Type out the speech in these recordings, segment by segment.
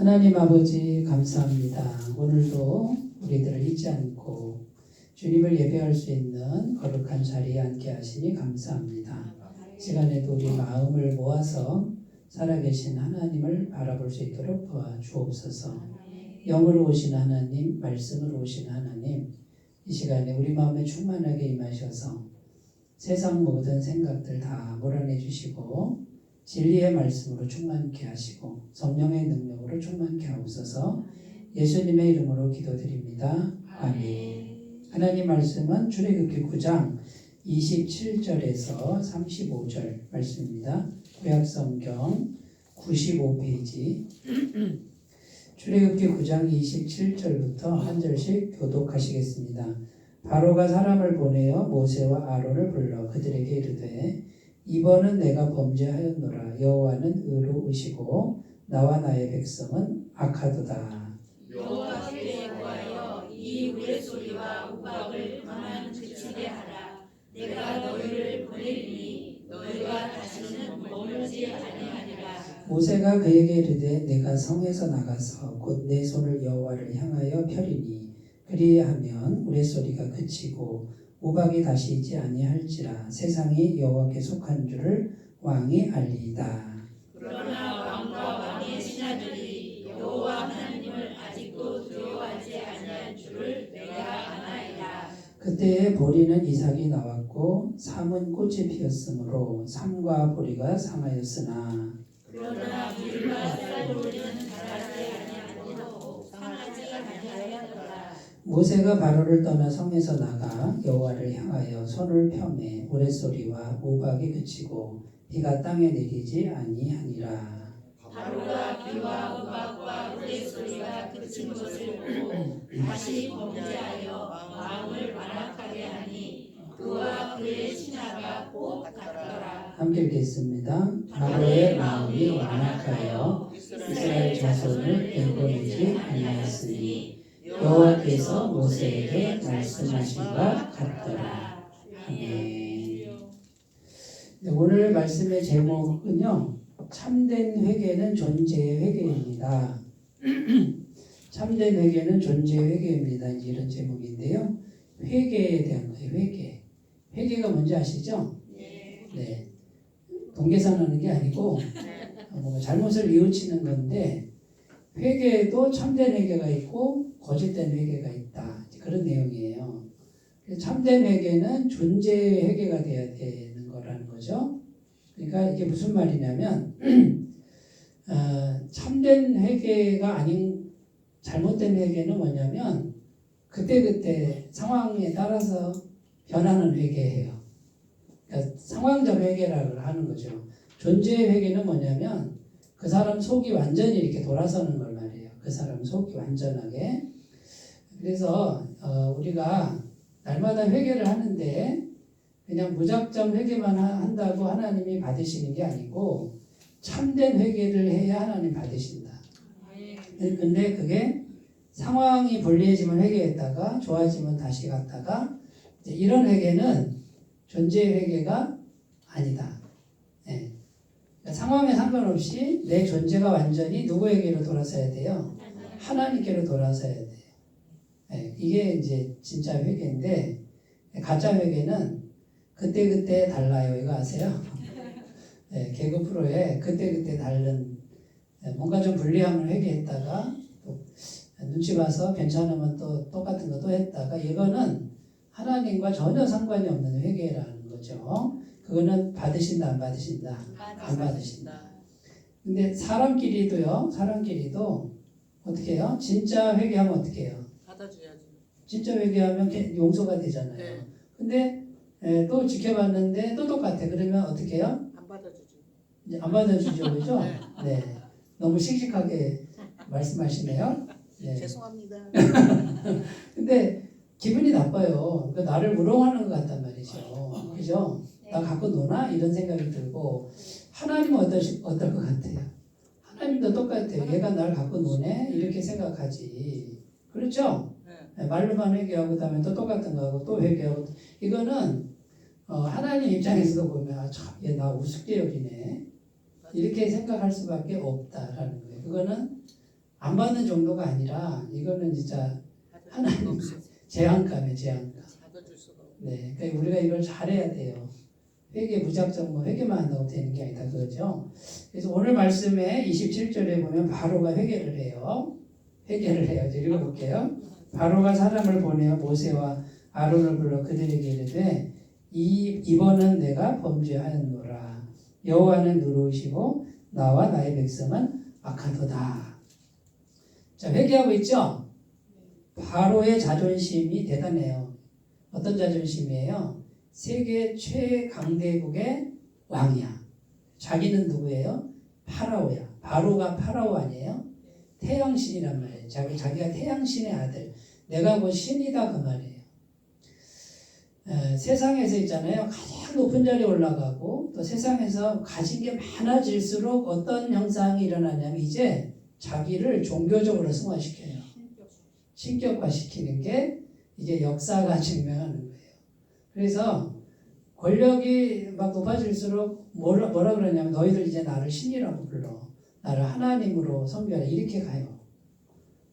하나님 아버지 감사합니다. 오늘도 우리들을 잊지 않고 주님을 예배할 수 있는 거룩한 자리에 앉게 하시니 감사합니다. 시간에도 우리 마음을 모아서 살아계신 하나님을 바라볼 수 있도록 도와주옵소서. 영으로 오신 하나님, 말씀으로 오신 하나님, 이 시간에 우리 마음에 충만하게 임하셔서 세상 모든 생각들 다 몰아내 주시고 진리의 말씀으로 충만케 하시고 성령의 능력으로 충만케 하옵소서. 예수님의 이름으로 기도드립니다. 아멘. 하나님 말씀은 출애굽기 9장 27절에서 35절 말씀입니다. 구약성경 95페이지 출애굽기 9장 27절부터 한 절씩 교독하시겠습니다. 바로가 사람을 보내어 모세와 아론을 불러 그들에게 이르되 이번은 내가 범죄하였노라. 여호와는 의로우시고 나와 나의 백성은 악하도다. 여호와께 구하여 이 우레소리와 우박을 그만 그치게 하라. 내가 너희를 보내리니 너희가 다시는 머물지 아니하리라. 모세가 그에게 이르되 내가 성에서 나가서 곧 내 손을 여호와를 향하여 펴리니 그리하면 우레소리가 그치고 우박이 다시 있지 아니할지라. 세상이 여호와께 속한 줄을 왕이 알리이다. 그러나 왕과 왕의 신하들이 여호와 하나님을 아직도 두려워하지 아니할 줄을 내가 아나이다. 그때에 보리는 이삭이 나왔고 삼은 꽃이 피었으므로 삼과 보리가 상하였으나 그러나 물과 쌀보리는 자라지 아니하고 상하지 아니하였더라. 모세가 바로를 떠나 성에서 나가 여호와를 향하여 손을 펴매 우레소리와 우박이 그치고 비가 땅에 내리지 아니하니라. 바로가 비와 우박과 우레소리가 그친 것을 보고 다시 범죄하여 마음을 완악하게 하니 그와 그의 신하가 곧 같더라. 함께 읽겠습니다. 바로의 마음이 완악하여 이스라엘 자손을 내보내지 아니하였으니 여호와께서 모세에게 말씀하신 바 같더라. 아멘. 오늘 말씀의 제목은요, 참된 회개는 존재의 회개입니다. 참된 회개는 존재의 회개입니다. 이런 제목인데요. 회개에 대한 거예요. 회개가 뭔지 아시죠? 네. 동계산하는 게 아니고 잘못을 뉘우치는 건데 회개에도 참된 회개가 있고 거짓된 회개가 있다. 그런 내용이에요. 참된 회개는 존재의 회개가 돼야 되는 거라는 거죠. 그러니까 이게 무슨 말이냐면 참된 회개가 아닌 잘못된 회개는 뭐냐면 그때그때 상황에 따라서 변하는 회개예요. 그러니까 상황적 회개라고 하는 거죠. 존재의 회개는 뭐냐면 그 사람 속이 완전히 이렇게 돌아서는 걸 말이에요. 그 사람 속이 완전하게. 그래서 우리가 날마다 회개를 하는데 그냥 무작정 회개만 한다고 하나님이 받으시는 게 아니고 참된 회개를 해야 하나님 받으신다. 근데 그게 상황이 불리해지면 회개했다가 좋아지면 다시 갔다가 이런 회개는 존재의 회개가 아니다. 네. 상황에 상관없이 내 존재가 완전히 누구에게로 돌아서야 돼요? 하나님께로 돌아서야 돼요. 네. 이게 이제 진짜 회개인데 가짜 회개는 그때그때 달라요. 이거 아세요? 네. 개그 프로에 그때그때 다른 뭔가 좀 불리함을 회개했다가 또 눈치 봐서 괜찮으면 또 똑같은 거 또 했다가 이거는 하나님과 전혀 상관이 없는 회개라는 거죠. 그거는 받으신다 안 받으신다? 안 받으신다. 근데 사람끼리도 어떻게 해요? 진짜 회개하면 어떻게 해요? 받아줘야지. 진짜 회개하면 용서가 되잖아요. 네. 근데 또 지켜봤는데 또 똑같아. 그러면 어떻게 해요? 안 받아주지. 이제 안 받아주죠. 그죠? 네. 너무 씩씩하게 말씀하시네요. 네. 죄송합니다. 근데 기분이 나빠요. 그러니까 나를 우롱하는 것 같단 말이죠. 그죠? 나 갖고 노나? 이런 생각이 들고 하나님은 어떨 것 같아요? 하나님도 똑같아요. 얘가 날 갖고 노네? 이렇게 생각하지. 그렇죠? 네. 말로만 회개하고 그다음에 또 똑같은 거 하고 또 회개하고 이거는 하나님 입장에서도 보면 참 얘 나 우습게 여기네. 이렇게 생각할 수밖에 없다라는 거예요. 그거는 안 받는 정도가 아니라 이거는 진짜 하나님 재앙감이에요. 재앙감. 네, 그러니까 우리가 이걸 잘해야 돼요. 회개 무작정 뭐 회개만 한다고 되는 게 아니다 그거죠. 그래서 오늘 말씀에 27절에 보면 바로가 회개를 해요. 회개를 해요. 이제 읽어볼게요. 바로가 사람을 보내어 모세와 아론을 불러 그들에게 이르되 이번은 내가 범죄하였노라. 여호와는 누르시고 나와 나의 백성은 악하도다. 자, 회개하고 있죠? 바로의 자존심이 대단해요. 어떤 자존심이에요? 세계 최강대국의 왕이야. 자기는 누구예요? 파라오야. 바로가 파라오 아니에요? 태양신이란 말이에요. 자기가 태양신의 아들. 내가 뭐 신이다 그 말이에요. 세상에서 있잖아요. 가장 높은 자리에 올라가고 또 세상에서 가진 게 많아질수록 어떤 현상이 일어나냐면 이제 자기를 종교적으로 승화시켜요. 신격화시키는 게 이제 역사가 증명하는 거예요. 그래서 권력이 막 높아질수록 뭐라 그러냐면 너희들 이제 나를 신이라고 불러. 나를 하나님으로 섬겨라. 이렇게 가요.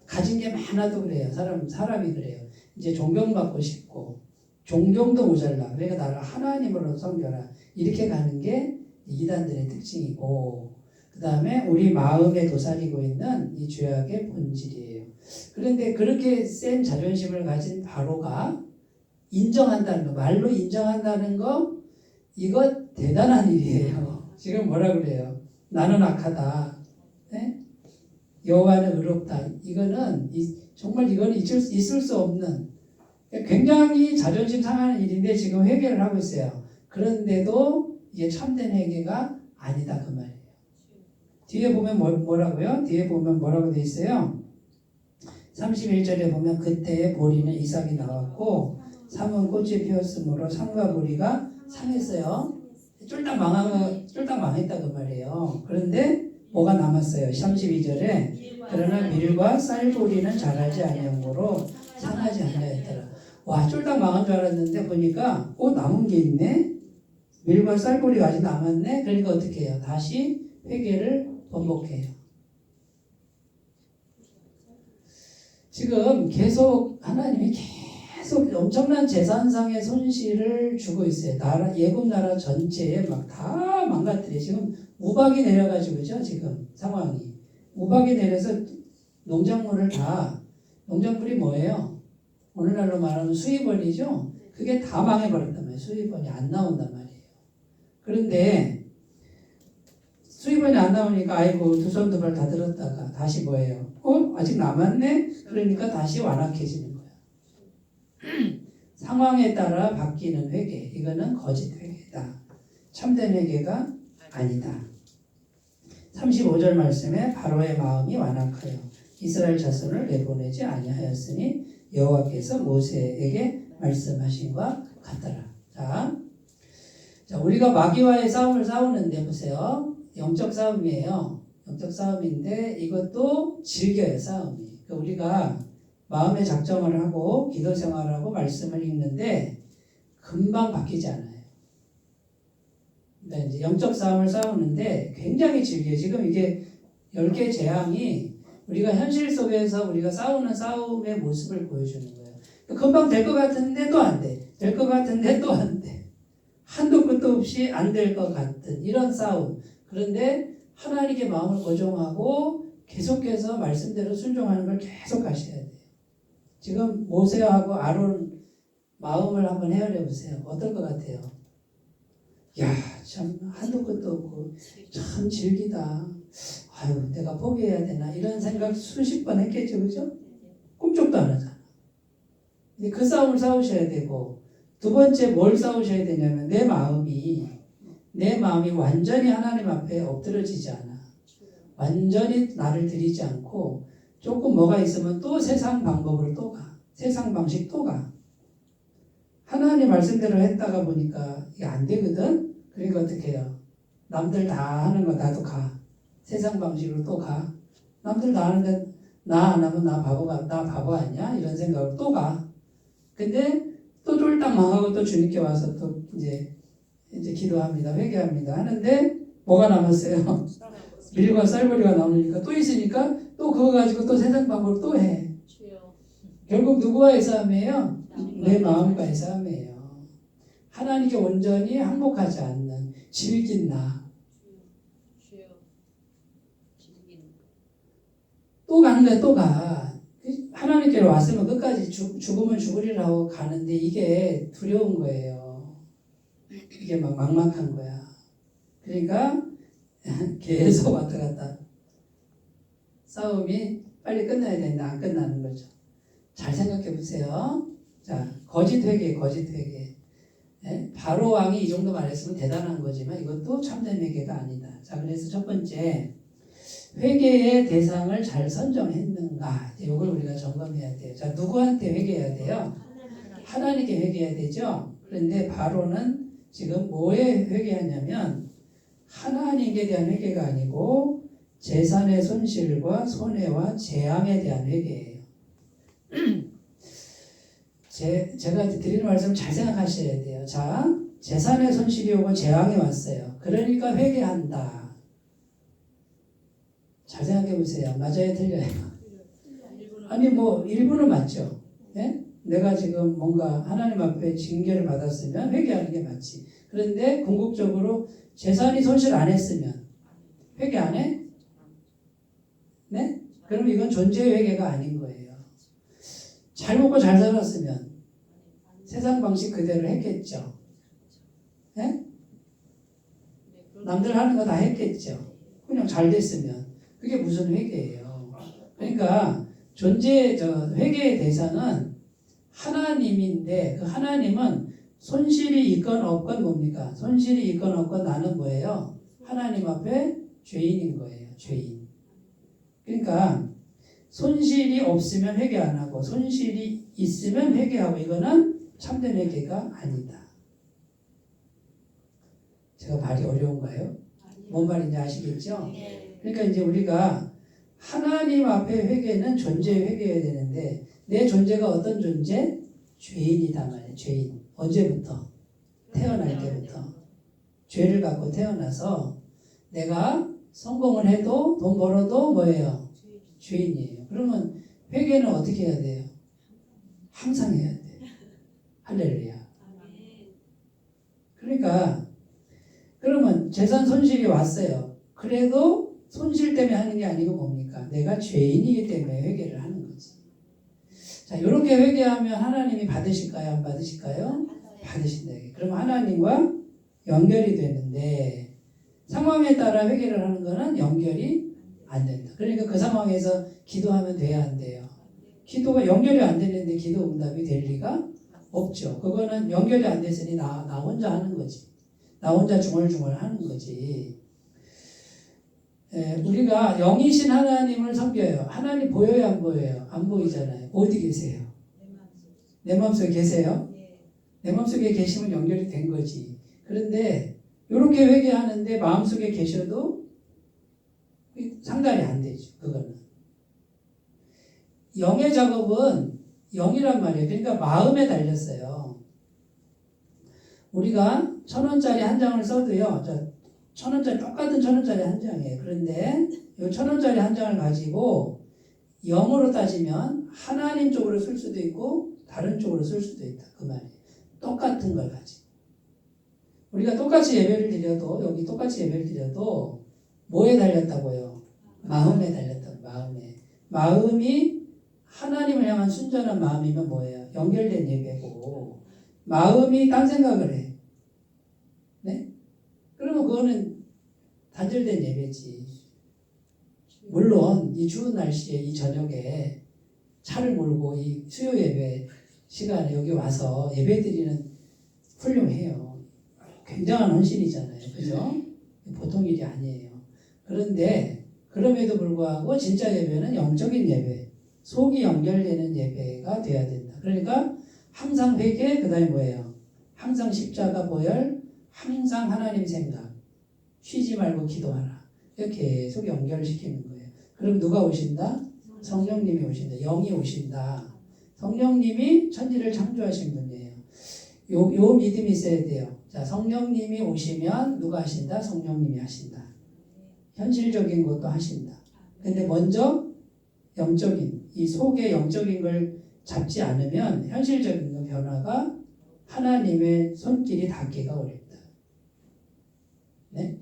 가진 게 많아도 그래요. 사람이 그래요. 이제 존경받고 싶고 존경도 모자라. 그러니까 나를 하나님으로 섬겨라. 이렇게 가는 게 이단들의 특징이고 그 다음에 우리 마음에 도사리고 있는 이 죄악의 본질이에요. 그런데 그렇게 센 자존심을 가진 바로가 인정한다는 거, 말로 인정한다는 거, 이거 대단한 일이에요. 지금 뭐라 그래요? 나는 악하다. 네? 여호와는 의롭다. 이거는 정말 이거는 있을 수 없는 굉장히 자존심 상하는 일인데 지금 회개를 하고 있어요. 그런데도 이게 참된 회개가 아니다 그 말이에요. 뒤에 보면 뭐라고요? 뒤에 보면 뭐라고 돼 있어요? 31절에 보면 그때의 보리는 이삭이 나왔고 삼은 꽃이 피었으므로 삼과 보리가 상했어요. 쫄딱 망했다 그 말이에요. 그런데 뭐가 남았어요? 32절에 그러나 밀과 쌀보리는 자라지 아니하므로 상하지 아니하였더라. 와, 쫄딱 망한 줄 알았는데 보니까 남은 게 있네. 밀과 쌀보리가 아직 남았네. 그러니까 어떻게 해요? 다시 회개를 번복해요. 지금 계속 하나님이 계속 엄청난 재산상의 손실을 주고 있어요. 예굽 나라 전체에 막 다 망가뜨려. 지금 우박이 내려가지고죠. 지금 상황이 우박이 내려서 농작물이 뭐예요? 오늘날로 말하면 수입원이죠. 그게 다 망해버렸단 말이에요. 수입원이 안 나온단 말이에요. 그런데 수입원이 안 나오니까 아이고 두 손 두 발 다 들었다가 다시 뭐예요? 아직 남았네? 그러니까 다시 완악해지는 거야. 상황에 따라 바뀌는 회개. 이거는 거짓 회개다. 참된 회개가 아니다. 35절 말씀에 바로의 마음이 완악하여 이스라엘 자손을 내보내지 아니하였으니 여호와께서 모세에게 말씀하신과 같더라. 자, 우리가 마귀와의 싸움을 싸우는데 보세요. 영적 싸움이에요. 영적 싸움인데 이것도 즐겨요. 싸움이. 그러니까 우리가 마음의 작정을 하고 기도 생활하고 말씀을 읽는데 금방 바뀌지 않아요. 그러니까 이제 영적 싸움을 싸우는데 굉장히 즐겨요. 지금 이게 10개 재앙이 우리가 현실 속에서 우리가 싸우는 싸움의 모습을 보여주는 거예요. 금방 될 것 같은데 또 안 돼. 될 것 같은데 또 안 돼. 한도 끝도 없이 안 될 것 같은 이런 싸움. 그런데 하나님께 마음을 고정하고 계속해서 말씀대로 순종하는 걸 계속 하셔야 돼요. 지금 모세하고 아론 마음을 한번 헤아려 보세요. 어떨 것 같아요? 야, 참 한도 끝도 없고 참 즐기다. 아유, 내가 포기해야 되나 이런 생각 수십 번 했겠죠, 그죠? 꿈쩍도 안 하잖아. 근데 그 싸움을 싸우셔야 되고 두 번째 뭘 싸우셔야 되냐면 내 마음이 완전히 하나님 앞에 엎드려지지 않아. 완전히 나를 드리지 않고 조금 뭐가 있으면 또 세상 방법으로 또 가. 세상 방식 또 가. 하나님 말씀대로 했다가 보니까 이게 안 되거든? 그러니까 어떻게 해요? 남들 다 하는 거 나도 가. 세상 방식으로 또 가. 남들 다 하는데 나 안 하면 나 바보 아니야? 이런 생각으로 또 가. 근데 또 쫄딱 망하고 또 주님께 와서 또 이제 기도합니다. 회개합니다. 하는데 뭐가 남았어요? 밀과 쌀벌이가 나오니까 또 있으니까 또 그거 가지고 또 세상 방법을 또 해. 주여. 결국 누구와의 싸움이에요? 내 마음과 마음과의 싸움이에요. 하나님께 온전히 항복하지 않는 질긴 나. 주여. 질긴. 또 가는 거야, 또 가. 하나님께로 왔으면 끝까지 죽으면 죽으리라고 가는데 이게 두려운 거예요. 이게 막 막막한 거야. 그러니까 계속 왔다 갔다. 싸움이 빨리 끝나야 되는데 안 끝나는 거죠. 잘 생각해 보세요. 자, 거짓 회개, 거짓 회개. 네? 바로 왕이 이 정도 말했으면 대단한 거지만 이것도 참된 회개가 아니다. 자, 그래서 첫 번째, 회개의 대상을 잘 선정했는가? 이걸 우리가 점검해야 돼요. 자, 누구한테 회개해야 돼요? 하나님께 회개해야 되죠. 그런데 바로는 지금 뭐에 회개하냐면 하나님께 대한 회개가 아니고 재산의 손실과 손해와 재앙에 대한 회개예요. 제가 드리는 말씀 잘 생각하셔야 돼요. 자, 재산의 손실이 오고 재앙이 왔어요. 그러니까 회개한다. 잘 생각해 보세요. 맞아요, 틀려요? 아니 뭐 일부는 맞죠. 예? 내가 지금 뭔가 하나님 앞에 징계를 받았으면 회개하는 게 맞지. 그런데 궁극적으로 재산이 손실 안 했으면 회개 안 해? 네? 그럼 이건 존재의 회개가 아닌 거예요. 잘 먹고 잘 살았으면 세상 방식 그대로 했겠죠. 예? 남들 하는 거 다 했겠죠. 그냥 잘 됐으면. 그게 무슨 회개예요. 그러니까 회개의 대상은 하나님인데 그 하나님은 손실이 있건 없건 뭡니까? 손실이 있건 없건 나는 뭐예요? 하나님 앞에 죄인인 거예요. 죄인. 그러니까 손실이 없으면 회개 안 하고 손실이 있으면 회개하고 이거는 참된 회개가 아니다. 제가 말이 어려운가요? 뭔 말인지 아시겠죠? 그러니까 이제 우리가 하나님 앞에 회개는 존재의 회개해야 되는데 내 존재가 어떤 존재? 죄인이다 말이에요. 죄인. 언제부터? 태어날 때부터. 죄를 갖고 태어나서 내가 성공을 해도 돈 벌어도 뭐예요? 죄인이에요. 그러면 회개는 어떻게 해야 돼요? 항상 해야 돼요. 할렐루야. 그러니까 그러면 재산 손실이 왔어요. 그래도 손실 때문에 하는 게 아니고 뭡니까? 내가 죄인이기 때문에 회개를 하는 거지. 자, 이렇게 회개하면 하나님이 받으실까요? 안 받으실까요? 받으신다. 그럼 하나님과 연결이 되는데 상황에 따라 회개를 하는 거는 연결이 안 된다. 그러니까 그 상황에서 기도하면 돼야 안 돼요. 기도가 연결이 안 되는데 기도 응답이 될 리가 없죠. 그거는 연결이 안 됐으니 나 혼자 하는 거지. 나 혼자 중얼중얼 하는 거지. 우리가 영이신 하나님을 섬겨요. 하나님 보여요, 안 보여요? 안 보이잖아요. 어디 계세요? 내 마음속에 계세요? 내 마음속에 계시면 연결이 된 거지. 그런데 이렇게 회개하는데 마음속에 계셔도 상달이 안 되죠. 그거는. 영의 작업은 영이란 말이에요. 그러니까 마음에 달렸어요. 우리가 1,000원짜리 한 장을 써도요. 1,000원짜리 똑같은 1,000원짜리 한 장이에요. 그런데 이 1,000원짜리 한 장을 가지고 영으로 따지면 하나님 쪽으로 쓸 수도 있고 다른 쪽으로 쓸 수도 있다. 그 말이에요. 똑같은 걸 가지고. 우리가 똑같이 예배를 드려도 여기 똑같이 예배를 드려도 뭐에 달렸다고요? 마음에 달렸다고. 마음이 하나님을 향한 순전한 마음이면 뭐예요? 연결된 예배고 마음이 딴 생각을 해. 네? 그러면 그거는 단절된 예배지. 물론 이 추운 날씨에 이 저녁에 차를 몰고 이 수요 예배 시간에 여기 와서 예배 드리는 훌륭해요. 굉장한 헌신이잖아요. 그죠? 보통 일이 아니에요. 그런데 그럼에도 불구하고 진짜 예배는 영적인 예배, 속이 연결되는 예배가 돼야 된다. 그러니까 항상 회개, 그 다음에 뭐예요? 항상 십자가 보혈, 항상 하나님 생각, 쉬지 말고 기도하라. 이렇게 계속 연결을 시키는 거예요. 그럼 누가 오신다? 성령님이 오신다. 영이 오신다. 성령님이 천지를 창조하신 분이에요. 요 믿음이 있어야 돼요. 자, 성령님이 오시면 누가 하신다? 성령님이 하신다. 현실적인 것도 하신다. 근데 먼저 영적인 이 속의 영적인 걸 잡지 않으면 현실적인 변화가 하나님의 손길이 닿기가 어렵다. 네?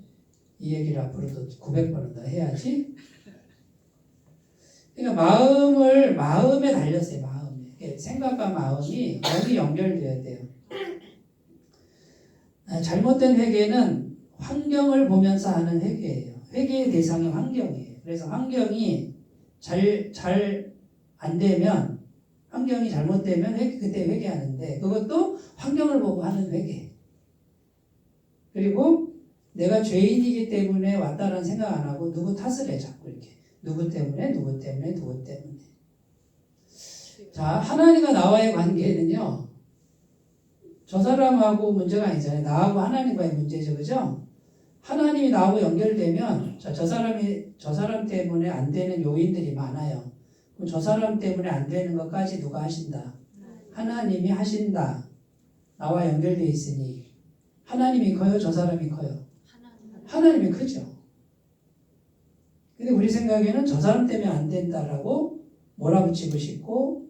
이 얘기를 앞으로도 900번은 더 해야지. 그러니까 마음에 달렸어요. 마음에. 생각과 마음이 여기 연결되어야 돼요. 잘못된 회개는 환경을 보면서 하는 회개예요. 회개의 대상이 환경이에요. 그래서 환경이 잘 안 되면, 환경이 잘못되면 그때 회개하는데, 그것도 환경을 보고 하는 회개. 그리고 내가 죄인이기 때문에 왔다라는 생각 안 하고 누구 탓을 해, 자꾸 이렇게. 누구 때문에. 자, 하나님과 나와의 관계는요, 저 사람하고 문제가 아니잖아요. 나하고 하나님과의 문제죠. 그죠? 하나님이 나하고 연결되면, 저 사람 때문에 안 되는 요인들이 많아요. 그럼 저 사람 때문에 안 되는 것까지 누가 하신다? 하나님이 하신다. 나와 연결되어 있으니. 하나님이 커요? 저 사람이 커요? 하나님이 크죠. 근데 우리 생각에는 저 사람 때문에 안 된다라고 몰아붙이고 싶고,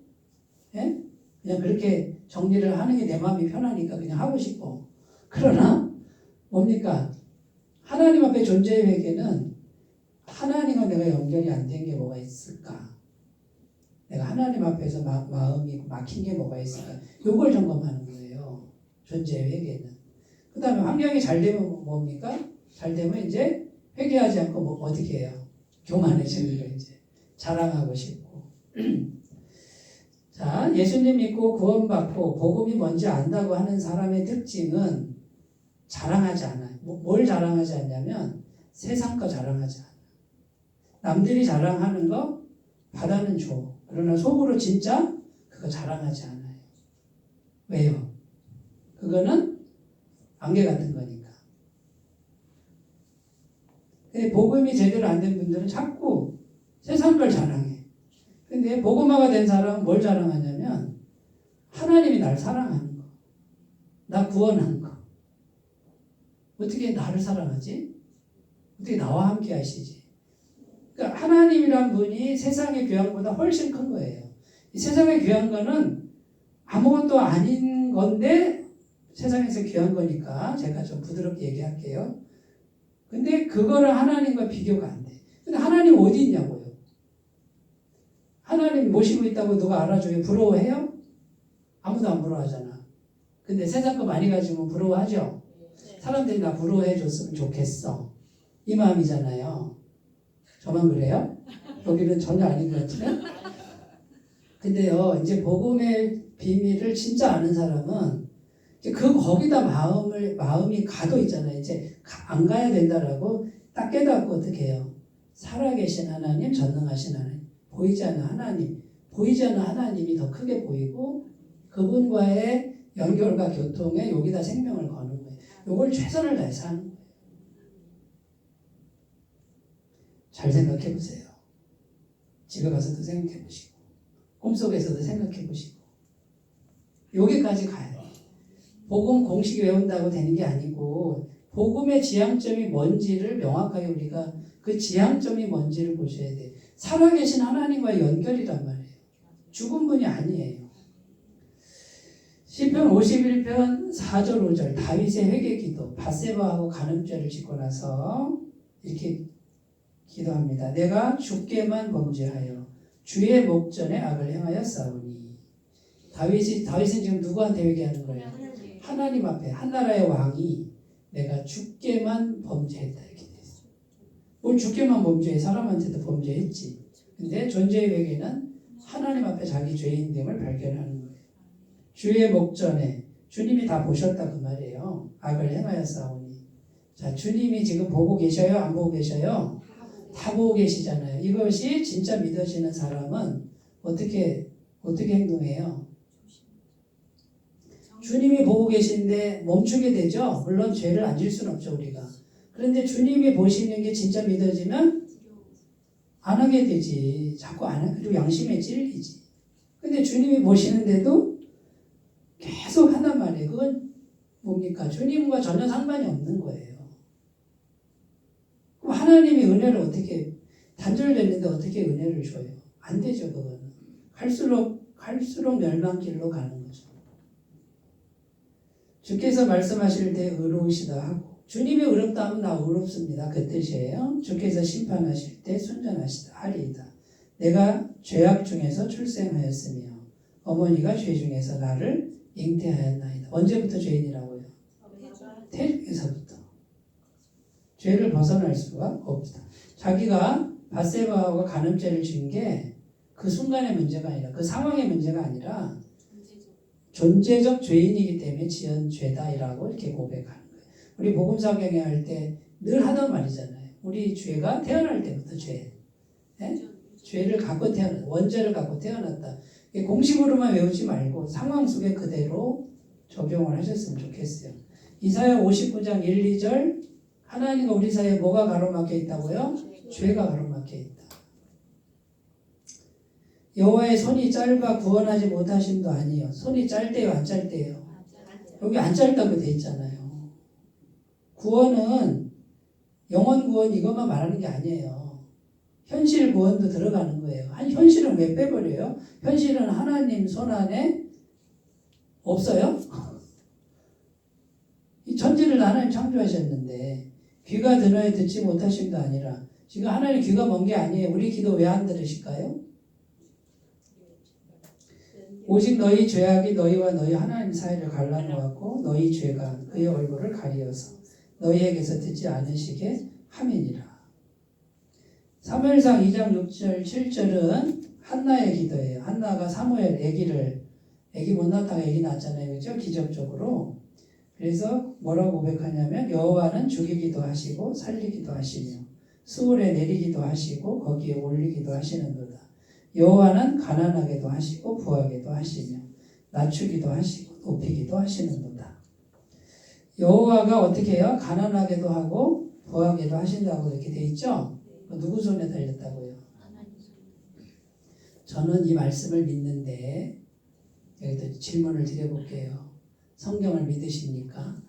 예? 그냥 그렇게 정리를 하는 게 내 마음이 편하니까 그냥 하고 싶고. 그러나 뭡니까? 하나님 앞에 존재의 회개는 하나님과 내가 연결이 안 된 게 뭐가 있을까? 내가 하나님 앞에서 마음이 막힌 게 뭐가 있을까? 요걸 점검하는 거예요. 존재의 회개는. 그 다음에 환경이 잘 되면 뭡니까? 잘 되면 이제 회개하지 않고 어떻게 해요? 교만해지는 거 이제. 자랑하고 싶고. 자, 예수님 믿고 구원받고 복음이 뭔지 안다고 하는 사람의 특징은 자랑하지 않아요. 뭘 자랑하지 않냐면 세상 거 자랑하지 않아요. 남들이 자랑하는 거 받아는 줘. 그러나 속으로 진짜 그거 자랑하지 않아요. 왜요? 그거는 안개 같은 거니까. 근데 복음이 제대로 안 된 분들은 자꾸 세상 걸 자랑해. 근데 복음화가 된 사람은 뭘 자랑하냐면 하나님이 날 사랑하는 거. 나 구원한 거. 어떻게 나를 사랑하지? 어떻게 나와 함께 하시지? 그러니까 하나님이란 분이 세상의 귀한보다 훨씬 큰 거예요. 이 세상의 귀한 거는 아무것도 아닌 건데 세상에서 귀한 거니까 제가 좀 부드럽게 얘기할게요. 근데 그거를 하나님과 비교가 안 돼. 근데 하나님 어디 있냐고요? 하나님 모시고 있다고 누가 알아줘요? 부러워해요? 아무도 안 부러워하잖아. 근데 세상 거 많이 가지면 부러워하죠? 사람들이 나 부러워해 줬으면 좋겠어. 이 마음이잖아요. 저만 그래요? 여기는 전혀 아닌 것 같은데? 근데요, 이제 복음의 비밀을 진짜 아는 사람은 이제 거기다 마음이 가도 있잖아요. 이제 안 가야 된다라고 딱 깨닫고 어떻게 해요? 살아계신 하나님, 전능하신 하나님, 보이지 않는 하나님, 보이지 않는 하나님이 더 크게 보이고 그분과의 연결과 교통에 여기다 생명을 거는 거예요. 요걸 최선을 다해서 하는 거예요. 잘 생각해 보세요. 집에 가서도 생각해 보시고 꿈속에서도 생각해 보시고 여기까지 가야 돼요. 복음 공식 외운다고 되는 게 아니고 복음의 지향점이 뭔지를 명확하게 우리가 그 지향점이 뭔지를 보셔야 돼요. 살아계신 하나님과의 연결이란 말이에요. 죽은 분이 아니에요. 시편 51편 4절 5절 다윗의 회개기도 밧세바하고 간음죄를 짓고 나서 이렇게 기도합니다. 내가 주께만 범죄하여 주의 목전에 악을 행하여 싸우니. 다윗은 지금 누구한테 회개하는 거예요? 하나님 앞에 한 나라의 왕이 내가 주께만 범죄했다 이렇게 됐어요. 뭘 주께만 범죄해? 사람한테도 범죄했지. 근데 존재의 회개는 하나님 앞에 자기 죄인됨을 발견하는 거예요. 주의 목전에 주님이 다 보셨다 그 말이에요. 악을 행하여 싸우니. 자, 주님이 지금 보고 계셔요? 안 보고 계셔요? 다 보고 계시잖아요. 이것이 진짜 믿어지는 사람은 어떻게 행동해요? 주님이 보고 계신데 멈추게 되죠. 물론 죄를 안 질 수는 없죠 우리가. 그런데 주님이 보시는 게 진짜 믿어지면 안 하게 되지. 자꾸 안 하게 그리고 양심에 찔리지. 근데 주님이 보시는데도 계속 한단 말이에요. 그건 뭡니까? 주님과 전혀 상관이 없는 거예요. 그럼 하나님이 은혜를 어떻게 단절됐는데 어떻게 은혜를 줘요? 안 되죠. 그거는 갈수록 멸망길로 가는 거죠. 주께서 말씀하실 때 의로우시다 하고, 주님이 의롭다 하면 나 의롭습니다. 그 뜻이에요. 주께서 심판하실 때 순전하시다 하리이다. 내가 죄악 중에서 출생하였으며 어머니가 죄 중에서 나를 잉태하였나이다. 언제부터 죄인이라고요? 태중에서부터. 죄를 벗어날 수가 없다. 자기가 밧세바와 간음죄를 진 게 그 순간의 문제가 아니라, 그 상황의 문제가 아니라 존재적 죄인이기 때문에 지은 죄다이라고 이렇게 고백하는 거예요. 우리 복음서 경영할 때 늘 하던 말이잖아요. 우리 죄가 태어날 때부터 죄. 네? 죄를 갖고 태어났다. 원죄를 갖고 태어났다. 공식으로만 외우지 말고 상황 속에 그대로 적용을 하셨으면 좋겠어요. 이사야 59장 1, 2절 하나님과 우리 사이에 뭐가 가로막혀 있다고요? 죄가 가로막혀 있다. 여호와의 손이 짧아 구원하지 못하심도 아니요. 손이 짧대요, 안 짧대요? 여기 안 짧다고 돼 있잖아요. 구원은 영원 구원 이것만 말하는 게 아니에요. 현실 구원도 들어가는 거예요. 아니 현실은 왜 빼버려요? 현실은 하나님 손 안에 없어요? 이 천지를 하나님 창조하셨는데 귀가 드너에 듣지 못하심도 아니라, 지금 하나님 귀가 먼 게 아니에요. 우리 기도 왜 안 들으실까요? 오직 너희 죄악이 너희와 너희 하나님 사이를 갈라놓았고 너희 죄가 그의 얼굴을 가리어서 너희에게서 듣지 않으시게 함이니라. 사무엘상 2장 6절 7절은 한나의 기도예요. 한나가 사무엘 아기 못 낳다가 아기 낳았잖아요. 그죠? 기적적으로. 그래서 뭐라고 고백하냐면 여호와는 죽이기도 하시고 살리기도 하시며 수월에 내리기도 하시고 거기에 올리기도 하시는도다. 여호와는 가난하게도 하시고 부하게도 하시며 낮추기도 하시고 높이기도 하시는도다. 여호와가 어떻게 해요? 가난하게도 하고 부하게도 하신다고 이렇게 돼 있죠? 누구 손에 달렸다고요? 저는 이 말씀을 믿는데 여기도 질문을 드려볼게요. 성경을 믿으십니까?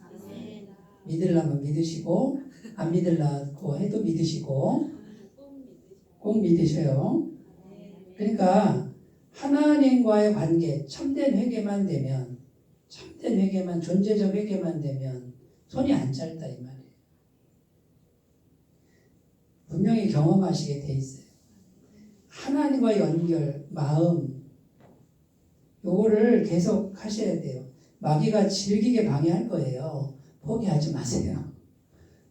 믿으려면 믿으시고 안 믿으려고 해도 믿으시고 꼭 믿으셔요. 그러니까 하나님과의 관계, 참된 회개만 되면, 참된 회개만, 존재적 회개만 되면 손이 안 짧다 이 말이에요. 분명히 경험하시게 돼 있어요. 하나님과의 연결, 마음, 요거를 계속 하셔야 돼요. 마귀가 질기게 방해할 거예요. 포기하지 마세요.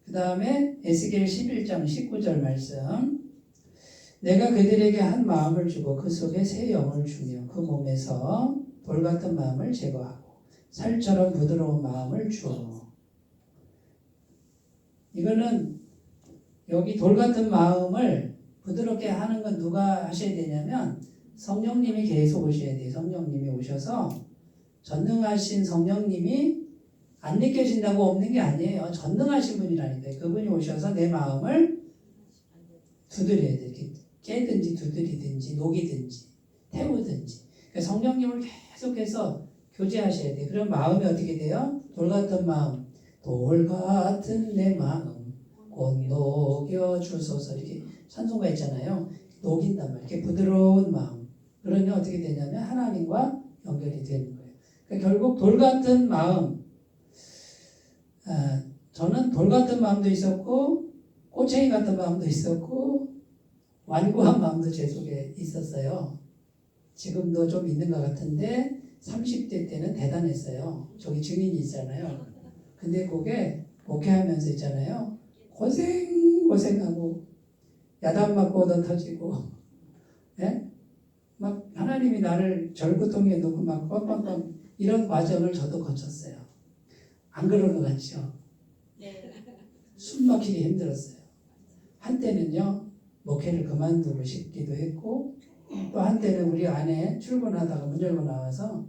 그 다음에 에스겔 11장 19절 말씀. 내가 그들에게 한 마음을 주고 그 속에 새 영을 주며 그 몸에서 돌 같은 마음을 제거하고 살처럼 부드러운 마음을 주어. 이거는 여기 돌 같은 마음을 부드럽게 하는 건 누가 하셔야 되냐면 성령님이 계속 오셔야 돼요. 성령님이 오셔서 전능하신 성령님이 안 느껴진다고 없는 게 아니에요. 전능하신 분이라니까요. 그분이 오셔서 내 마음을 두드려야 돼요. 깨든지 두드리든지 녹이든지 태우든지. 그러니까 성령님을 계속해서 교제하셔야 돼요. 그럼 마음이 어떻게 돼요? 돌 같은 마음. 돌 같은 내 마음 곧 녹여주소서. 이렇게 찬송가 있잖아요. 녹인단 말이에요. 이렇게 부드러운 마음. 그러면 어떻게 되냐면 하나님과 연결이 되는 거예요. 그러니까 결국 돌 같은 마음. 저는 돌 같은 마음도 있었고 꼬챙이 같은 마음도 있었고 완고한 마음도 제 속에 있었어요. 지금도 좀 있는 것 같은데 30대 때는 대단했어요. 저기 증인이 있잖아요. 근데 그게 목회하면서 있잖아요. 고생하고 야단 맞고 얻어 터지고 예? 막 하나님이 나를 절구통에 놓고 막 빵빵빵 이런 과정을 저도 거쳤어요. 안 그런 것 같죠? 네. 숨 막히기 힘들었어요. 한때는요. 목회를 그만두고 싶기도 했고 또 한때는 우리 아내 출근하다가 문 열고 나와서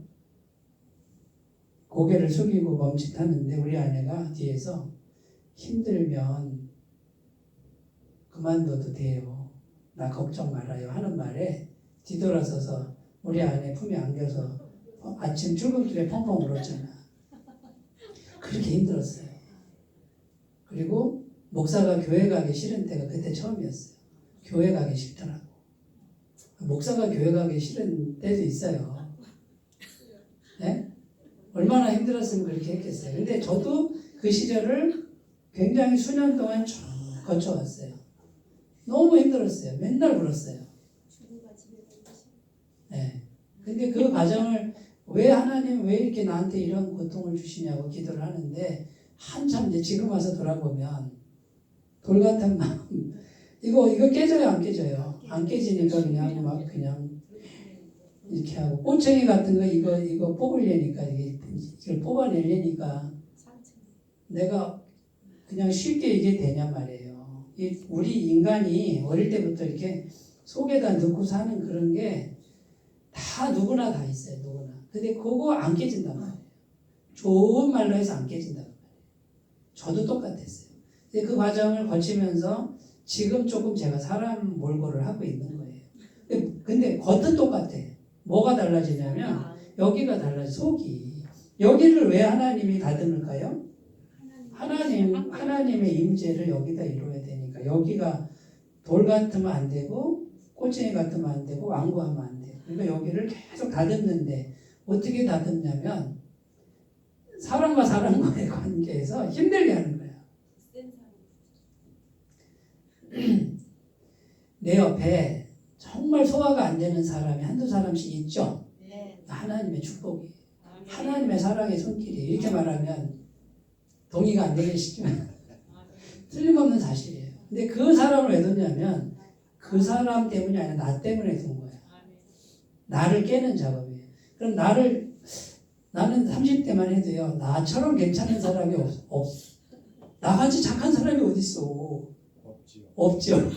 고개를 숙이고 멈칫하는데 우리 아내가 뒤에서 힘들면 그만둬도 돼요. 나 걱정 말아요 하는 말에 뒤돌아서서 우리 아내 품에 안겨서 아침 출근길에 펑펑 울었잖아. 그렇게 힘들었어요. 그리고 목사가 교회 가기 싫은 때가 그때 처음이었어요. 교회 가기 싫더라고. 목사가 교회 가기 싫은 때도 있어요. 네? 얼마나 힘들었으면 그렇게 했겠어요. 근데 저도 그 시절을 굉장히 수년 동안 쭉 거쳐왔어요. 너무 힘들었어요. 맨날 울었어요. 네. 근데 그 과정을 왜 하나님 왜 이렇게 나한테 이런 고통을 주시냐고 기도를 하는데 한참 이제 지금 와서 돌아보면 돌 같은 마음 이거 깨져요 안 깨져요? 안 깨지니까 그냥 막 그냥 이렇게 하고 꼬챙이 같은 거 이거 뽑으려니까 이걸 뽑아내려니까 내가 그냥 쉽게 이게 되냔 말이에요. 우리 인간이 어릴 때부터 이렇게 속에다 넣고 사는 그런 게 다 누구나 다 있어요. 누구나. 근데 그거 안 깨진단 말이에요. 좋은 말로 해서 안 깨진단 말이에요. 저도 똑같았어요. 근데 그 과정을 거치면서 지금 조금 제가 사람 몰골을 하고 있는 거예요. 근데 겉은 똑같아. 뭐가 달라지냐면 여기가 달라져. 속이. 여기를 왜 하나님이 다듬을까요? 하나님의 임재를 여기다 이루어야 되니까 여기가 돌 같으면 안 되고 꼬챙이 같으면 안 되고 완고하면 안 돼요. 그러니까 여기를 계속 다듬는데 어떻게 다듬냐면 사람과 사람과의 관계에서 힘들게 하는 거예요. 내 옆에 정말 소화가 안 되는 사람이 한두 사람씩 있죠. 하나님의 축복이, 하나님의 사랑의 손길이 이렇게 말하면 동의가 안 되긴 싶지만 틀림없는 사실이에요. 근데 그 사람을 왜 뒀냐면 그 사람 때문이 아니라 나 때문에 둔 거예요. 나를 깨는 작업이에요. 그럼 나는 30대만 해도요. 나처럼 괜찮은 사람이 없어. 나같이 착한 사람이 어딨어. 없죠.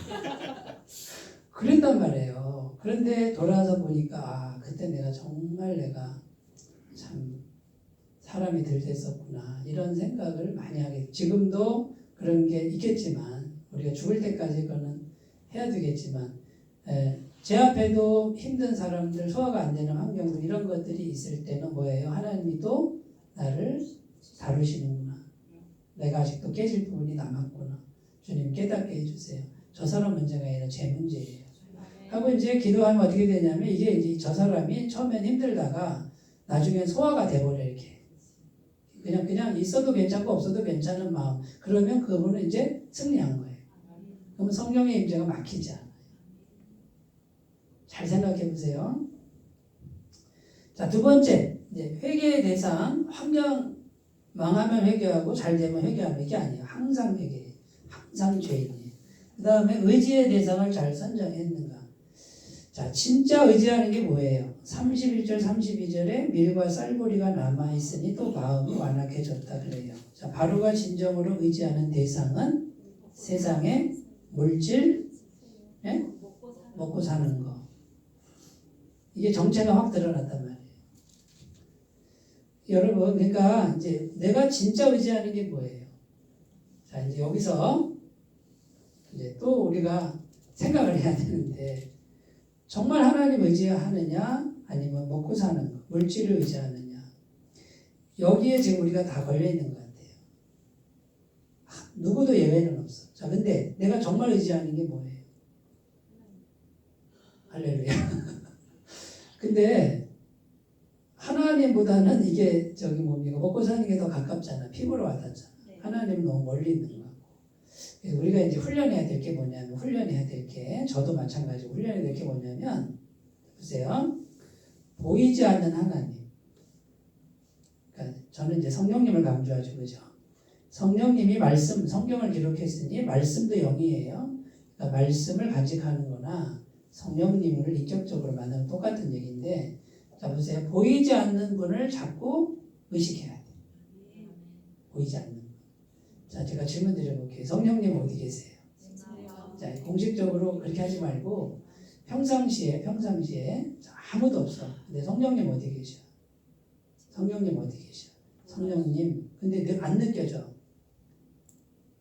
그랬단 말이에요. 그런데 돌아와서 보니까 그때 내가 정말 참 사람이 들댔었구나 이런 생각을 많이 하게 돼요. 지금도 그런 게 있겠지만 우리가 죽을 때까지 그거는 해야 되겠지만 제 앞에도 힘든 사람들 소화가 안 되는 환경들 이런 것들이 있을 때는 뭐예요? 하나님이 또 나를 다루시는구나. 내가 아직도 깨질 부분이 남았구나. 주님 깨닫게 해주세요. 저 사람 문제가 아니라 제 문제예요. 하고 이제 기도하면 어떻게 되냐면 이게 이제 저 사람이 처음엔 힘들다가 나중엔 소화가 돼버려 이렇게. 그냥 있어도 괜찮고 없어도 괜찮은 마음. 그러면 그분은 이제 승리한 거예요. 그러면 성령의 임재가 막히지 않아요. 잘 생각해 보세요. 자, 두 번째 이제 회개의 대상 환경 망하면 회개하고 잘 되면 회개하면 이게 아니에요. 항상 회개해요. 항상 죄인이에요. 그 다음에 의지의 대상을 잘 선정했는가. 자, 진짜 의지하는 게 뭐예요? 31절 32절에 밀과 쌀고리가 남아있으니 또 마음이 완악해졌다 그래요. 자, 바로가 진정으로 의지하는 대상은 세상의 물질, 예? 먹고 사는 거. 이게 정체가 확 드러났단 말이에요. 여러분, 그러니까 이제 내가 진짜 의지하는 게 뭐예요? 자, 이제 여기서 이제 또 우리가 생각을 해야 되는데 정말 하나님 의지하느냐 아니면 먹고 사는 거, 물질을 의지하느냐 여기에 지금 우리가 다 걸려 있는 것 같아요. 누구도 예외는 없어. 자, 근데 내가 정말 의지하는 게 뭐예요? 할렐루야. 근데 하나님보다는 이게 뭡니까? 먹고 사는 게 더 가깝잖아. 피부로 와닿잖아. 하나님은 너무 멀리 있는 거 같고. 우리가 이제 훈련해야 될 게 뭐냐면 저도 마찬가지고 훈련해야 될 게 뭐냐면 보세요. 보이지 않는 하나님. 그러니까 저는 이제 성령님을 강조하죠. 그죠? 성령님이 성경을 기록했으니 말씀도 영이에요. 그러니까 말씀을 간직하는 거나 성령님을 인격적으로 만나는 똑같은 얘기인데 자 보세요. 보이지 않는 분을 자꾸 의식해야 돼. 보이지 않는 분. 자 제가 질문 드려볼게요. 성령님 어디 계세요? 자 공식적으로 그렇게 하지 말고 평상시에 아무도 없어. 근데 성령님 어디 계셔? 성령님 어디 계셔? 성령님 근데 안 느껴져.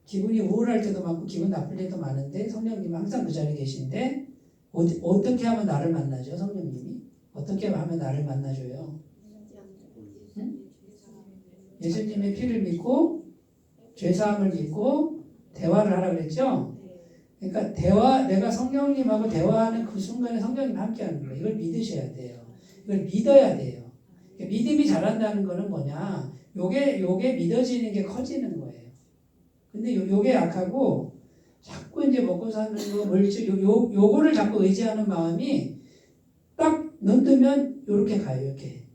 기분이 우울할 때도 많고 기분 나쁠 때도 많은데 성령님은 항상 그 자리에 계신데 어떻게 하면 나를 만나죠? 성령님이 어떻게 하면 나를 만나줘요? 응? 예수님의 피를 믿고 죄사함을 믿고 대화를 하라 그랬죠? 그러니까 내가 성령님하고 대화하는 그 순간에 성령님 함께하는 거예요. 이걸 믿으셔야 돼요. 이걸 믿어야 돼요. 믿음이 자란다는 거는 뭐냐? 요게 믿어지는 게 커지는 거예요. 근데 요게 약하고 자꾸 이제 먹고 사는 거 물질 요거를 자꾸 의지하는 마음이 딱 눈 뜨면 요렇게 가요. 이렇게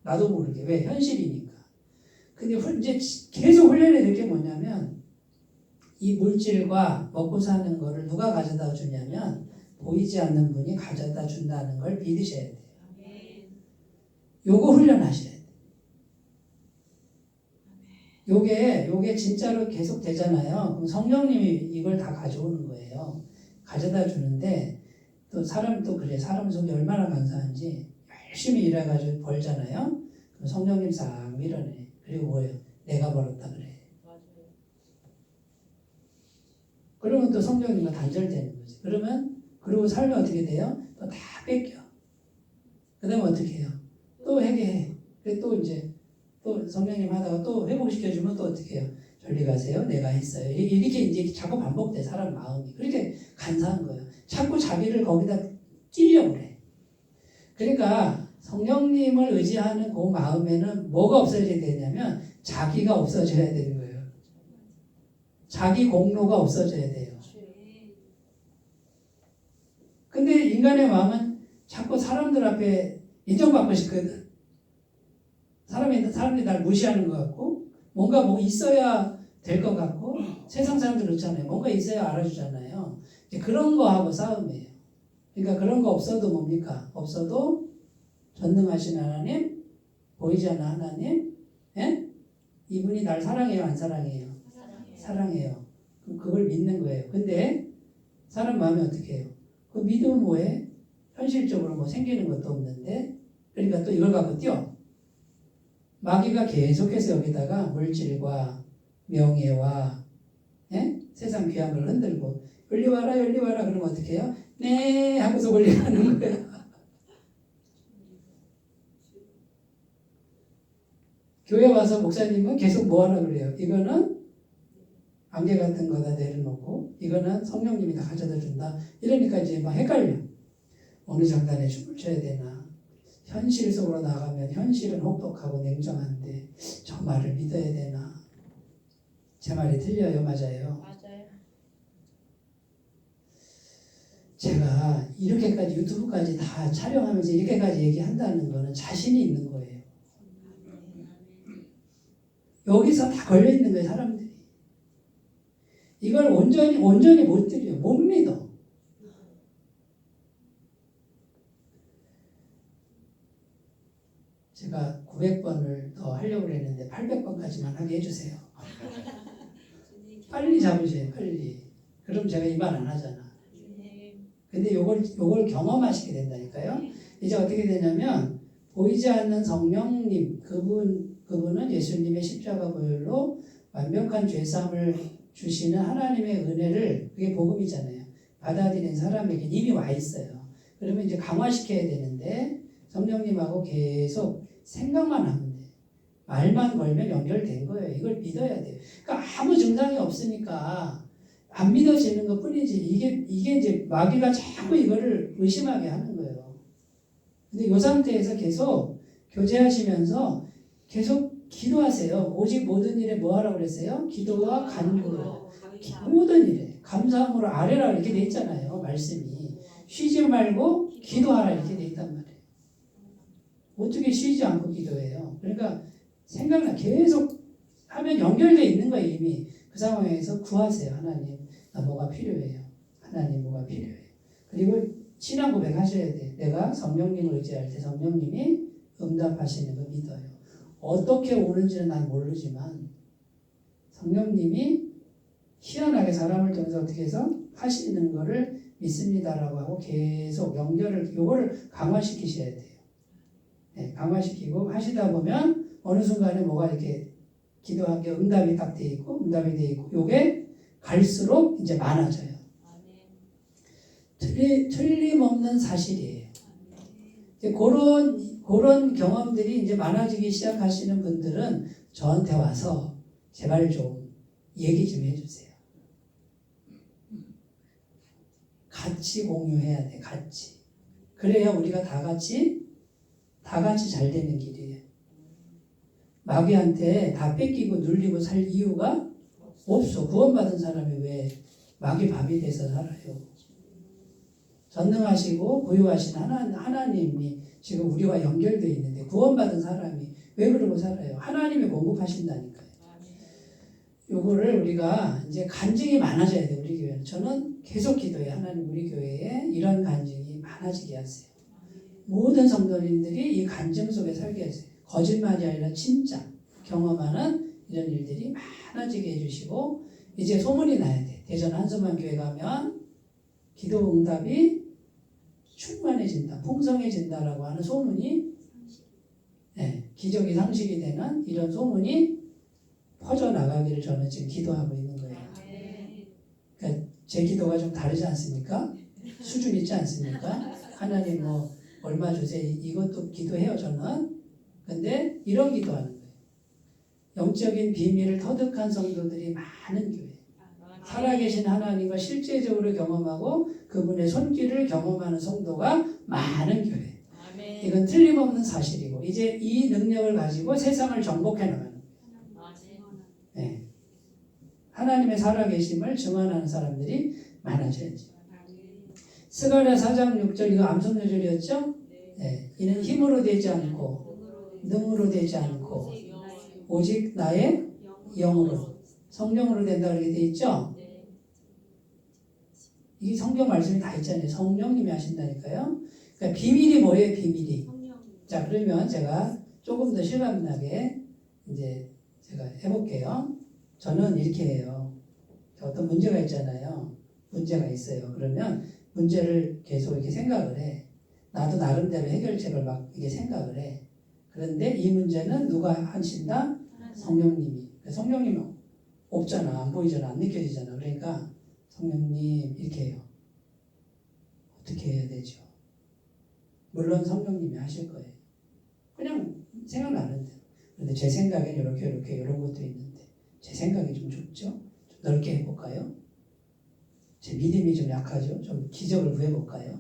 나도 모르게 왜 현실이니까. 근데 이제 계속 훈련이 될 게 뭐냐면 이 물질과 먹고 사는 거를 누가 가져다 주냐면 보이지 않는 분이 가져다 준다는 걸 믿으셔야 돼요. 요거 훈련하셔야 돼요. 요게 진짜로 계속 되잖아요. 그럼 성령님이 이걸 다 가져오는 거예요. 가져다 주는데 또 사람 또 그래. 사람 속이 얼마나 간사한지 열심히 일해가지고 벌잖아요. 그럼 성령님 싹 밀어내. 그리고 뭐예요? 내가 벌었다 그래. 그러면 또 성령님과 단절되는 거지. 그리고 살면 어떻게 돼요? 또 다 뺏겨. 그 다음에 어떻게 해요? 또 회개해. 또 이제 또 성령님 하다가 또 회복시켜주면 또 어떻게 해요? 저리 가세요. 내가 했어요. 이렇게 이제 자꾸 반복돼. 사람 마음이. 그렇게 간사한 거예요. 자꾸 자기를 거기다 끼려고 그래. 그러니까 성령님을 의지하는 그 마음에는 뭐가 없어져야 되냐면 자기가 없어져야 되는 거예요. 자기 공로가 없어져야 돼요. 근데 인간의 마음은 자꾸 사람들 앞에 인정받고 싶거든. 사람들이 날 무시하는 것 같고 뭔가 뭐 있어야 될 것 같고 세상 사람들 그렇잖아요. 뭔가 있어야 알아주잖아요. 이제 그런 거하고 싸움이에요. 그러니까 그런 거 없어도 뭡니까? 없어도 전능하신 하나님, 보이지 않는 하나님, 예? 이분이 날 사랑해요, 안 사랑해요? 사랑해요. 그럼 그걸 믿는 거예요. 근데 사람 마음이 어떻게 해요? 그 믿으면 뭐해? 현실적으로 뭐 생기는 것도 없는데 그러니까 또 이걸 갖고 뛰어. 마귀가 계속해서 여기다가 물질과 명예와 예? 세상 귀한 걸 흔들고 열리 와라 그러면 어떻게 해요? 네 하고서 올리라는 거예요. 교회 와서 목사님은 계속 뭐 하라 그래요? 이거는 안개 같은 거다 내려놓고 이거는 성령님이 다 가져다 준다. 이러니까 이제 막 헷갈려. 어느 장단에 춤을 춰야 되나. 현실 속으로 나가면 현실은 혹독하고 냉정한데 저 말을 믿어야 되나. 제 말이 틀려요? 맞아요? 제가 이렇게까지 유튜브까지 다 촬영하면서 이렇게까지 얘기한다는 거는 자신이 있는 거예요. 여기서 다 걸려있는 거예요, 사람들이. 이걸 온전히 못 들여, 못 믿어. 제가 900번을 더 하려고 했는데 800번까지만 하게 해주세요. 빨리 잡으세요, 빨리. 그럼 제가 이 말 안 하잖아. 근데 요걸 경험하시게 된다니까요. 이제 어떻게 되냐면 보이지 않는 성령님 그분은 예수님의 십자가 보혈로 완벽한 죄사함을 주시는 하나님의 은혜를 그게 복음이잖아요. 받아들인 사람에게 이미 와 있어요. 그러면 이제 강화시켜야 되는데 성령님하고 계속 생각만 하면 돼. 말만 걸면 연결된 거예요. 이걸 믿어야 돼요. 그러니까 아무 증상이 없으니까 안 믿어지는 것 뿐이지 이게 이제 마귀가 자꾸 이거를 의심하게 하는 거예요. 근데 이 상태에서 계속 교제하시면서 계속 기도하세요. 오직 모든 일에 뭐 하라고 그랬어요? 기도와 간구로. 모든 일에 감사함으로 아뢰라 이렇게 돼 있잖아요. 말씀이. 쉬지 말고 기도하라 이렇게 돼 있단 말이에요. 어떻게 쉬지 않고 기도해요? 그러니까 생각나 계속 하면 연결돼 있는 거예요. 이미. 그 상황에서 구하세요. 하나님 나 뭐가 필요해요. 하나님 뭐가 필요해요. 그리고 신앙 고백 하셔야 돼. 내가 성령님을 의지할 때 성령님이 응답하시는 거 믿어요. 어떻게 오는지는 난 모르지만 성령님이 희한하게 사람을 통해서 어떻게 해서 하시는 거를 믿습니다라고 하고 계속 연결을 요거를 강화시키셔야 돼요. 네, 강화시키고 하시다 보면 어느 순간에 뭐가 이렇게 기도한 게 응답이 딱 돼 있고 응답이 돼 있고 요게 갈수록 이제 많아져요. 틀림없는 사실이에요. 이제 그런 경험들이 이제 많아지기 시작하시는 분들은 저한테 와서 제발 좀 얘기 좀 해주세요. 같이 공유해야 돼. 같이. 그래야 우리가 다 같이 잘 되는 길이에요. 마귀한테 다 뺏기고 눌리고 살 이유가 없어. 구원받은 사람이 왜 마귀 밥이 돼서 살아요. 전능하시고 부유하신 하나님이 지금 우리와 연결되어 있는데 구원받은 사람이 왜 그러고 살아요? 하나님이 공급하신다니까요. 요거를 우리가 이제 간증이 많아져야 돼요. 우리 교회는. 저는 계속 기도해요. 하나님 우리 교회에 이런 간증이 많아지게 하세요. 모든 성도님들이 이 간증 속에 살게 하세요. 거짓말이 아니라 진짜 경험하는 이런 일들이 많아지게 해주시고 이제 소문이 나야 돼. 대전 한수만 교회 가면 기도 응답이 충만해진다, 풍성해진다라고 하는 소문이 기적이 상식이 되는 이런 소문이 퍼져나가기를 저는 지금 기도하고 있는 거예요. 그러니까 제 기도가 좀 다르지 않습니까? 수준 있지 않습니까? 하나님 뭐 얼마 주세요. 이것도 기도해요 저는. 근데 이런 기도하는 거예요. 영적인 비밀을 터득한 성도들이 많은 교회. 살아계신 하나님과 실제적으로 경험하고 그분의 손길을 경험하는 성도가 많은 교회. 이건 틀림없는 사실이고 이제 이 능력을 가지고 세상을 정복해 나가는 거예요. 네. 하나님의 살아계심을 증언하는 사람들이 많아져야지. 스가랴 4장 6절 이거 암송요절이었죠? 네. 이는 힘으로 되지 않고 능으로 되지 않고 오직 나의 영으로 성령으로 된다 그렇게 돼 있죠? 이 성경 말씀이 다 있잖아요. 성령님이 하신다니까요. 그러니까 비밀이 뭐예요? 비밀이. 자 그러면 제가 조금 더 실감나게 이제 제가 해볼게요. 저는 이렇게 해요. 어떤 문제가 있잖아요. 문제가 있어요. 그러면 문제를 계속 이렇게 생각을 해. 나도 나름대로 해결책을 막 이게 생각을 해. 그런데 이 문제는 누가 하신다? 성령님이. 성령님은 없잖아. 안 보이잖아. 안 느껴지잖아. 그러니까 성령님 이렇게 해요. 어떻게 해야 되죠? 물론 성령님이 하실 거예요. 그냥 생각나는 대로. 그런데 제 생각엔 이렇게 이런 것도 있는데 제 생각이 좀 좁죠? 좀 넓게 해볼까요? 제 믿음이 좀 약하죠? 좀 기적을 구해볼까요?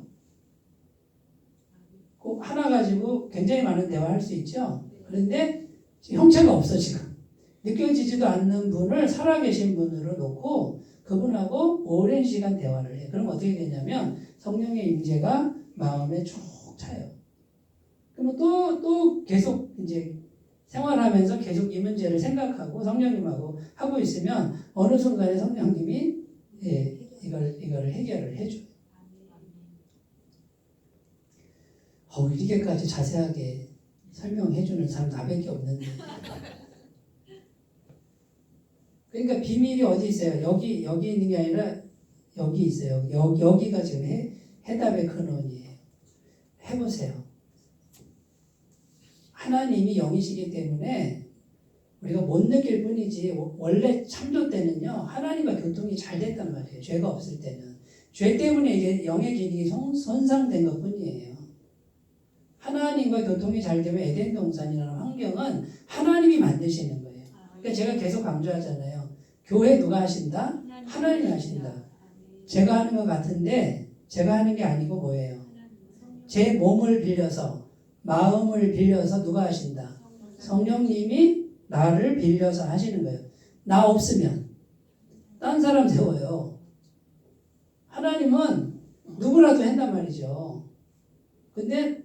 꼭 하나 가지고 굉장히 많은 대화할 수 있죠? 그런데 형체가 없어 지금. 느껴지지도 않는 분을 살아계신 분으로 놓고 그분하고 오랜 시간 대화를 해. 그럼 어떻게 되냐면 성령의 임재가 마음에 쭉 차요. 그러면 또 계속 이제 생활하면서 계속 이 문제를 생각하고 성령님하고 하고 있으면 어느 순간에 성령님이 이걸 해결을 해줘요. 이렇게까지 자세하게 설명해주는 사람 나밖에 없는데. 그러니까 비밀이 어디 있어요? 여기 있는 게 아니라 여기 있어요. 여기가 지금 해답의 근원이에요. 해보세요. 하나님이 영이시기 때문에 우리가 못 느낄 뿐이지 원래 창조 때는요 하나님과 교통이 잘 됐단 말이에요. 죄가 없을 때는. 죄 때문에 이제 영의 기능이 손상된 것 뿐이에요. 하나님과 교통이 잘 되면 에덴 동산이라는 환경은 하나님이 만드시는 거예요. 그러니까 제가 계속 강조하잖아요. 교회 누가 하신다? 하나님이 하신다. 제가 하는 것 같은데 제가 하는 게 아니고 뭐예요? 제 몸을 빌려서 마음을 빌려서 누가 하신다? 성령님이 나를 빌려서 하시는 거예요. 나 없으면 딴 사람 세워요. 하나님은 누구라도 한단 말이죠. 근데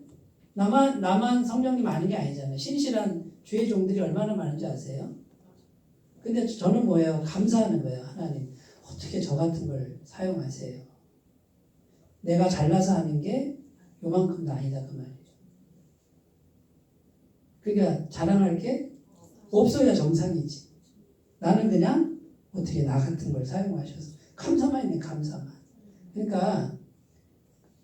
나만 성령님 아닌 게 아니잖아요. 신실한 주의 종들이 얼마나 많은지 아세요? 근데 저는 뭐예요? 감사하는 거예요. 하나님 어떻게 저 같은 걸 사용하세요. 내가 잘나서 하는 게 요만큼도 아니다 그 말이에요. 그러니까 자랑할 게 없어야 정상이지. 나는 그냥 어떻게 나 같은 걸 사용하셔서 감사만 있는 감사만. 그러니까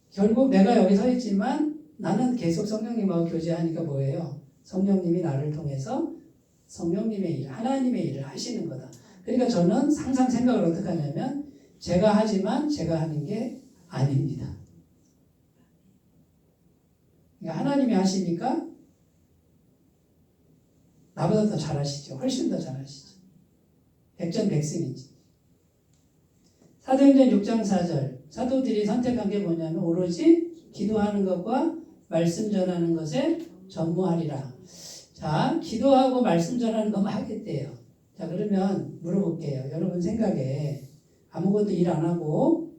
결국 내가 여기 서 있지만 나는 계속 성령님하고 교제하니까 뭐예요? 성령님이 나를 통해서 성령님의 일, 하나님의 일을 하시는 거다. 그러니까 저는 항상 생각을 어떻게 하냐면 제가 하지만 제가 하는 게 아닙니다. 그러니까 하나님이 하시니까 나보다 더 잘하시죠. 훨씬 더 잘하시죠. 백전백승이지. 사도행전 6장 4절 사도들이 선택한 게 뭐냐면 오로지 기도하는 것과 말씀 전하는 것에 전무하리라. 자, 기도하고 말씀 전하는 것만 하겠대요. 자, 그러면 물어볼게요. 여러분 생각에 아무것도 일 안 하고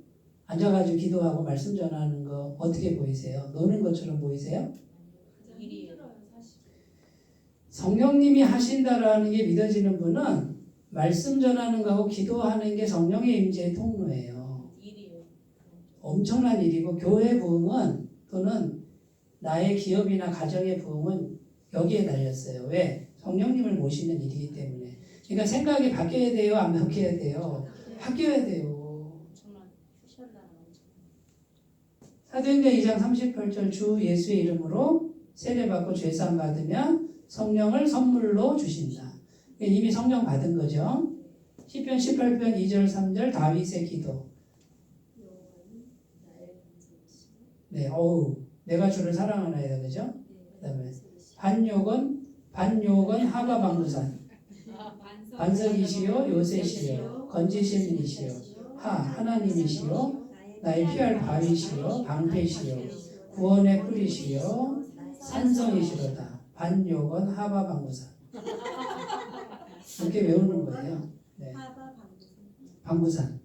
앉아가지고 기도하고 말씀 전하는 거 어떻게 보이세요? 노는 것처럼 보이세요? 일이에요. 성령님이 하신다라는 게 믿어지는 분은 말씀 전하는 거하고 기도하는 게 성령의 임재의 통로예요. 일이에요. 엄청난 일이고 교회 부흥은 또는 나의 기업이나 가정의 부흥은 여기에 달렸어요. 왜? 성령님을 모시는 일이기 때문에. 그러니까 생각이 바뀌어야 돼요? 안 바뀌어야 돼요? 바뀌어야 돼요. 엄청난 휴시한다는 엄청. 사도행전 2장 38절 주 예수의 이름으로 세례받고 죄사함 받으면 성령을 선물로 주신다. 이미 성령 받은 거죠. 시편 18편 2절 3절 다윗의 기도. 네, 어우, 내가 주를 사랑하나이다, 그죠? 그다음에 반욕은 하가방구산, 반석이시요 요새시요 건지시민이시요 하나님이시요 나의 피할 바위시요 방패시요 구원의 뿌리시요 산성이시로다. 반욕은 하바방구산. 이렇게 외우는 거예요. 네. 방구산.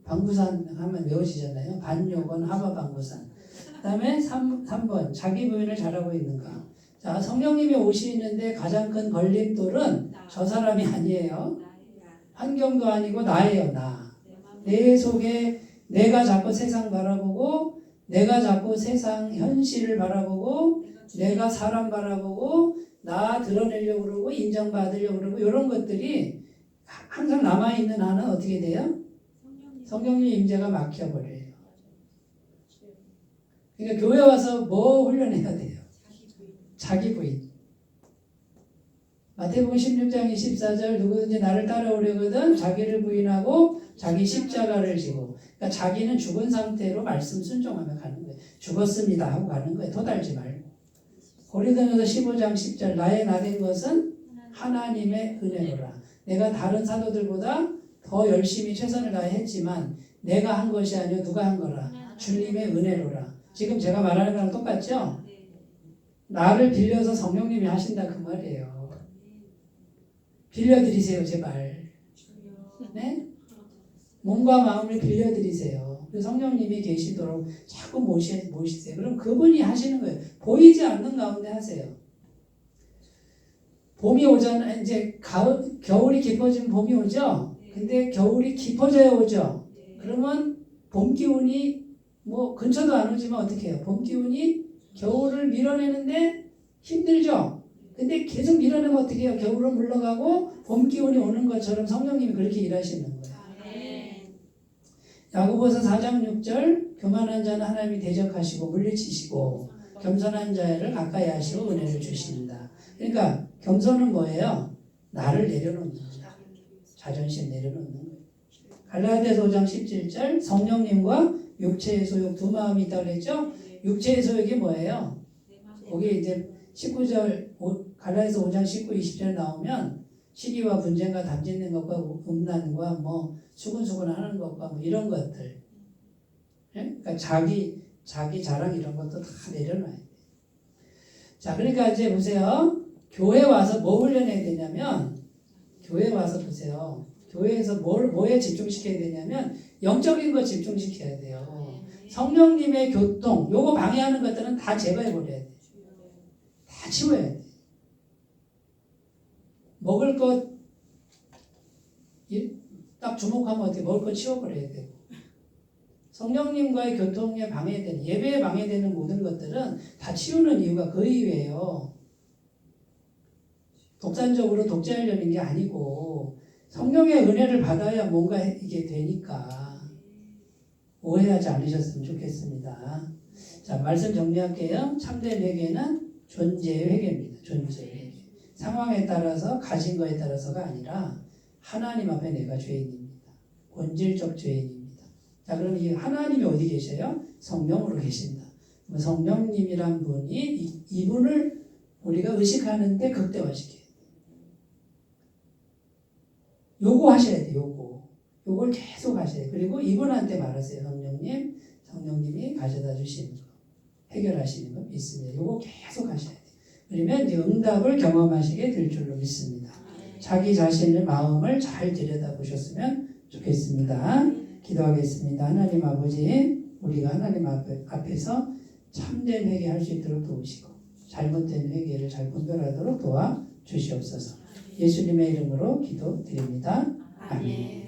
방구산 하면 외우시잖아요. 반욕은 하바방구산. 그 다음에 3번 자기 부인을 잘하고 있는가. 자, 성령님이 오시는데 가장 큰 걸림돌은 저 사람이 아니에요. 환경도 아니고 나예요. 내 속에 내가 자꾸 세상 바라보고 내가 자꾸 세상 현실을 바라보고 내가 사람 바라보고 나 드러내려고 그러고 인정받으려고 그러고 이런 것들이 항상 남아있는 한은 어떻게 돼요? 성령님 임재가 막혀버려요. 그러니까 교회 와서 뭐 훈련해야 돼요? 자기 부인. 마태복음 16장 24절 누구든지 나를 따라오려거든 자기를 부인하고 자기 십자가를 지고. 그러니까 자기는 죽은 상태로 말씀 순종하며 가는 거예요. 죽었습니다 하고 가는 거예요. 도달지 말고. 고린도전서 15장 10절 나의 나된 것은 하나님의 은혜로라. 내가 다른 사도들보다 더 열심히 최선을 다했지만 내가 한 것이 아니요 누가 한 거라. 주님의 은혜로라. 지금 제가 말하는 거랑 똑같죠? 나를 빌려서 성령님이 하신다 그 말이에요. 빌려드리세요 제발. 네? 몸과 마음을 빌려드리세요. 성령님이 계시도록 자꾸 모시세요. 그럼 그분이 하시는 거예요. 보이지 않는 가운데 하세요. 봄이 오잖아요. 이제 겨울이 깊어지면 봄이 오죠. 근데 겨울이 깊어져야 오죠. 그러면 봄 기운이 뭐 근처도 안 오지만 어떻게 해요? 봄 기운이 겨울을 밀어내는데 힘들죠. 근데 계속 밀어내면 어떻게 해요? 겨울은 물러가고 봄 기운이 오는 것처럼 성령님이 그렇게 일하시는 거예요. 야고보서 4장 6절 교만한 자는 하나님이 대적하시고 물리치시고 겸손한 자를 가까이 하시고 은혜를 주신다. 그러니까 겸손은 뭐예요? 나를 내려놓는 거예요. 자존심 내려놓는 거예요. 갈라디아서 5장 17절 성령님과 육체의 소욕 두 마음이 있다고 그랬죠? 육체의 소욕이 뭐예요? 거기 이제 19절 갈라디아서 5장 19, 20절 나오면 시기와 분쟁과 담짓는 것과 음란과 뭐 수근수근 하는 것과 뭐 이런 것들. 그러니까 자기 자랑 이런 것도 다 내려놔야 돼. 자, 그러니까 이제 보세요. 교회 와서 뭐 훈련해야 되냐면 교회 와서 보세요. 교회에서 뭐에 집중시켜야 되냐면 영적인 거 집중시켜야 돼요. 성령님의 교통, 요거 방해하는 것들은 다 제거해버려야 돼. 다 치워야 돼. 먹을 것 딱 주목하면 어떻게 먹을 것 치워버려야 되고 성령님과의 교통에 방해되는 예배에 방해되는 모든 것들은 다 치우는 이유가 그 이유예요. 독단적으로 독재하려는 게 아니고 성령의 은혜를 받아야 뭔가 이게 되니까 오해하지 않으셨으면 좋겠습니다. 자, 말씀 정리할게요. 참된 회개는 존재의 회개입니다. 존재의 회개. 상황에 따라서 가진 거에 따라서가 아니라 하나님 앞에 내가 죄인입니다. 본질적 죄인입니다. 자, 그럼 이 하나님이 어디 계셔요? 성령으로 계신다. 성령님이란 분이 이분을 우리가 의식하는데 극대화시켜요. 요거 하셔야 돼요. 요걸 계속 하셔야 돼요. 그리고 이분한테 말하세요. 성령님이 가져다 주시는 거, 해결하시는 거 믿습니다. 요거 계속 하셔야 돼요. 그러면 이제 응답을 경험하시게 될 줄로 믿습니다. 자기 자신의 마음을 잘 들여다보셨으면 좋겠습니다. 기도하겠습니다. 하나님 아버지, 우리가 하나님 앞에서 참된 회개할 수 있도록 도우시고 잘못된 회개를 잘 분별하도록 도와주시옵소서. 예수님의 이름으로 기도드립니다. 아멘.